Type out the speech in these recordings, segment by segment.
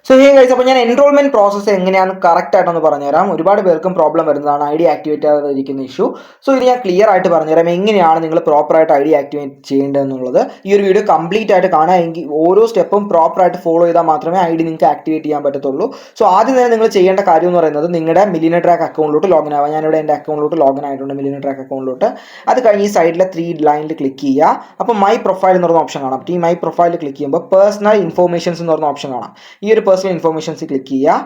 So hey guys, അപ്പോൾ ഞാൻ enrolment process എങ്ങനെയാണ് കറക്റ്റ് ആയിട്ടൊന്ന് പറഞ്ഞുതരാം. ഒരുപാട് പേർക്കും പ്രോബ്ലം വരുന്നതാണ് ഐ ഡി ആക്ടിവേറ്റ് ആകാതിരിക്കുന്ന ഇഷ്യൂ. സോ ഇത് ഞാൻ ക്ലിയർ ആയിട്ട് പറഞ്ഞുതരാം എങ്ങനെയാണ് നിങ്ങൾ പ്രോപ്പറായിട്ട് ഐ ഡി ആക്ടിവേറ്റ് ചെയ്യേണ്ടതെന്നുള്ളത്. ഈ ഒരു വീഡിയോ കംപ്ലീറ്റ് ആയിട്ട് കാണാൻ, എങ്കിൽ ഓരോ സ്റ്റെപ്പും പ്രോപ്പറായിട്ട് ഫോളോ ചെയ്താൽ മാത്രമേ ഐ ഡി നിങ്ങൾക്ക് ആക്ടിവേറ്റ് ചെയ്യാൻ പറ്റത്തുള്ളൂ. സോ ആദ്യം തന്നെ നിങ്ങൾ ചെയ്യേണ്ട കാര്യം എന്ന് പറയുന്നത് നിങ്ങളുടെ മില്ലിയനർ ട്രാക്ക് അക്കൗണ്ടിലോട്ട് ലോഗിൻ ആവുക. ഞാനിവിടെ എൻ്റെ അക്കൗണ്ടിലോട്ട് ലോഗിൻ ആയിട്ടുണ്ട്, മില്ലിയനർ ട്രാക്ക് അക്കൗണ്ടിലോട്ട്. അത് കഴിഞ്ഞ് ഈ സൈഡിലെ 3 ലൈനിൽ ക്ലിക്ക് ചെയ്യുക. അപ്പോൾ മൈ പ്രൊഫൈൽ എന്ന് പറഞ്ഞ ഓപ്ഷൻ കാണാം. ഈ മൈ പ്രൊഫൈൽ ക്ലിക്ക് ചെയ്യുമ്പോൾ പേഴ്സണൽ ഇൻഫോർമേഷൻസ് എന്ന് പറഞ്ഞ ഓപ്ഷൻ കാണാം. ഈ ഒരു പേഴ്സണൽ ഇൻഫോർമേഷൻസ് ക്ലിക്ക് ചെയ്യുക.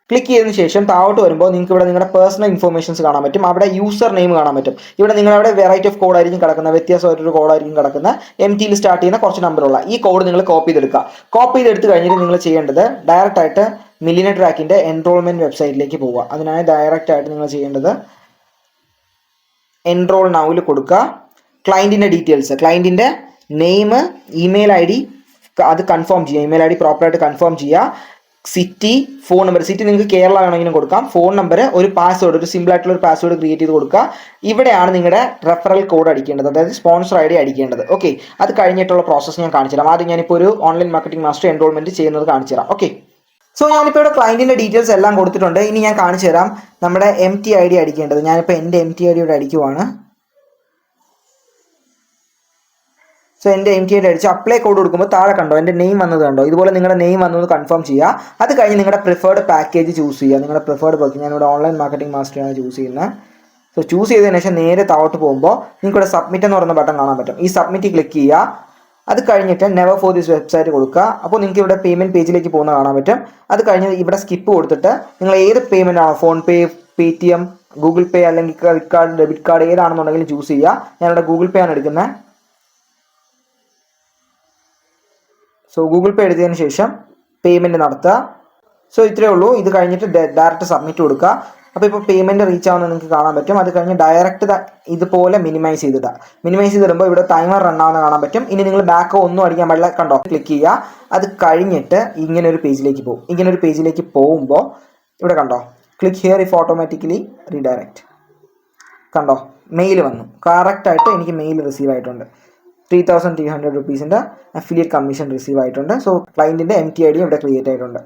ക്ലിക്ക് ചെയ്തതിന് ശേഷം താഴോട്ട് വരുമ്പോൾ നിങ്ങൾക്ക് ഇവിടെ നിങ്ങളുടെ പേഴ്സണൽ ഇൻഫോർമേഷൻസ് കാണാൻ പറ്റും. അവിടെ യൂസർ നെയിം കാണാൻ പറ്റും. ഇവിടെ നിങ്ങളുടെ വെറൈറ്റി ഓഫ് കോഡ് ആയിരിക്കും കിടക്കുന്നത്, വ്യത്യാസമായിട്ടൊരു കോഡായിരിക്കും കിടക്കുന്നത്. MT സ്റ്റാർട്ട് ചെയ്യുന്ന കുറച്ച് നമ്പറുള്ള ഈ കോഡ് നിങ്ങൾ കോപ്പി ചെയ്തെടുക്കുക. കോപ്പി ചെയ്തെടുത്ത് കഴിഞ്ഞിട്ട് നിങ്ങൾ ചെയ്യേണ്ടത് ഡയറക്റ്റ് ആയിട്ട് മില്ലിയനർ ട്രാക്കിൻ്റെ എൻറോൾമെന്റ് വെബ്സൈറ്റിലേക്ക് പോവുക. അതിനായി ഡയറക്റ്റ് ആയിട്ട് നിങ്ങൾ ചെയ്യേണ്ടത് എൻറോൾ നൗവിൽ കൊടുക്കുക. ക്ലയൻറ്റിൻ്റെ ഡീറ്റെയിൽസ്, ക്ലയൻറ്റിൻ്റെ നെയിം, ഇമെയിൽ ID അത് കൺഫേം ചെയ്യുക. ഇമെയിൽ ID പ്രോപ്പറായിട്ട് കൺഫേം ചെയ്യുക. City, phone number. സിറ്റി നിങ്ങൾക്ക് കേരള വേണമെങ്കിലും കൊടുക്കാം. ഫോൺ നമ്പർ, ഒരു പാസ്വേഡ്, ഒരു സിമ്പിൾ ആയിട്ടുള്ള ഒരു പാസ്വേഡ് ക്രിയേറ്റ് ചെയ്ത് കൊടുക്കുക. ഇവിടെയാണ് നിങ്ങളുടെ റെഫറൽ കോഡ് അടിക്കേണ്ടത്, അതായത് സ്പോൺസർ ID അടിക്കേണ്ടത്. ഓക്കെ, അത് കഴിഞ്ഞിട്ടുള്ള പ്രോസസ്സ് ഞാൻ കാണിച്ചു തരാം. ആദ്യം ഞാനിപ്പോൾ ഒരു ഓൺലൈൻ മാർക്കറ്റിംഗ് മാസ്റ്റർ എൻറോൾമെന്റ് ചെയ്യുന്നത് കാണിച്ചു തരാം. ഓക്കെ, സോ ഞാനിപ്പോൾ ഇവിടെ ക്ലയൻറ്റിൻ്റെ ഡീറ്റെയിൽസ് എല്ലാം കൊടുത്തിട്ടുണ്ട്. ഇനി ഞാൻ കാണിച്ചു തരാം നമ്മുടെ MT ID അടിക്കേണ്ടത്. ഞാനിപ്പോൾ എൻ്റെ MT ID ഇവിടെ അടിക്കുവാണ്. സോ എൻ്റെ MT ID അടിച്ച് അപ്ലൈ കോഡ് കൊടുക്കുമ്പോൾ താഴെ കണ്ടോ എൻ്റെ നെയിം വന്നത് കണ്ടോ. ഇതുപോലെ നിങ്ങളുടെ നെയിം വന്നത് കൺഫേം ചെയ്യുക. അത് കഴിഞ്ഞ് നിങ്ങളുടെ പ്രിഫേർഡ് പാക്കേജ് ചൂസ് ചെയ്യുക. നിങ്ങളുടെ പ്രിഫേർഡ് പാക്കേജ്, ഞാനിവിടെ ഓൺലൈൻ മാർക്കറ്റിംഗ് മാസ്റ്ററാണ് ചൂസ് ചെയ്യുന്നത്. സോ ചൂസ് ചെയ്തതിന് ശേഷം നേരെ താഴോട്ട് പോകുമ്പോൾ നിങ്ങൾക്ക് ഇവിടെ സബ്മിറ്റ് എന്ന് പറയുന്ന ബട്ടൺ കാണാൻ പറ്റും. ഈ സബ്മിറ്റ് ക്ലിക്ക് ചെയ്യുക. അത് കഴിഞ്ഞിട്ട് നെവർ ഫോർ ദിസ് വെബ്സൈറ്റ് കൊടുക്കുക. അപ്പോൾ നിങ്ങൾക്ക് ഇവിടെ പേയ്മെൻറ്റ് പേജിലേക്ക് പോകുന്ന കാണാൻ പറ്റും. അത് കഴിഞ്ഞ് ഇവിടെ സ്കിപ്പ് കൊടുത്തിട്ട് നിങ്ങൾ ഏത് പേയ്മെൻ്റ് ആണോ, PhonePe, Paytm, Google Pay അല്ലെങ്കിൽ ക്രെഡിറ്റ് കാർഡ്, ഡെബിറ്റ് കാർഡ് ഏതാണെന്നുണ്ടെങ്കിലും ചൂസ് ചെയ്യുക. ഞാനിവിടെ ഗൂഗിൾ പേ ആണ് എടുക്കുന്നത്. സോ ഗൂഗിൾ പേ എടുത്തതിന് ശേഷം പേയ്മെൻറ്റ് നടത്തുക. സോ ഇത്രയേ ഉള്ളൂ. ഇത് കഴിഞ്ഞിട്ട് ഡയറക്റ്റ് സബ്മിറ്റ് കൊടുക്കുക. അപ്പോൾ ഇപ്പോൾ പേയ്മെൻറ്റ് റീച്ച് ആവുന്നത് നിങ്ങൾക്ക് കാണാൻ പറ്റും. അത് കഴിഞ്ഞ് ഡയറക്റ്റ് ഇതുപോലെ മിനിമൈസ് ചെയ്തിടുക. മിനിമൈസ് ചെയ്തിടുമ്പോൾ ഇവിടെ ടൈമർ റൺ ആവുന്ന കാണാൻ പറ്റും. ഇനി നിങ്ങൾ ബാക്ക് ഒന്നും അടിക്കാൻ പാടില്ല. കണ്ടോ, ക്ലിക്ക് ചെയ്യുക. അത് കഴിഞ്ഞിട്ട് ഇങ്ങനെ ഒരു പേജിലേക്ക് പോകും. ഇങ്ങനെ ഒരു പേജിലേക്ക് പോകുമ്പോൾ ഇവിടെ കണ്ടോ, click here if automatically redirect. കണ്ടോ, മെയിൽ വന്നു. കറക്റ്റായിട്ട് എനിക്ക് മെയിൽ റിസീവ് ആയിട്ടുണ്ട്. 3,300 rupees അഫിലിയേറ്റ് കമ്മീഷൻ റിസീവ് ആയിട്ടുണ്ട്. സോ ക്ലയൻറ്റിൻ്റെ MT ID ഇവിടെ ക്രിയേറ്റ് ആയിട്ടുണ്ട്.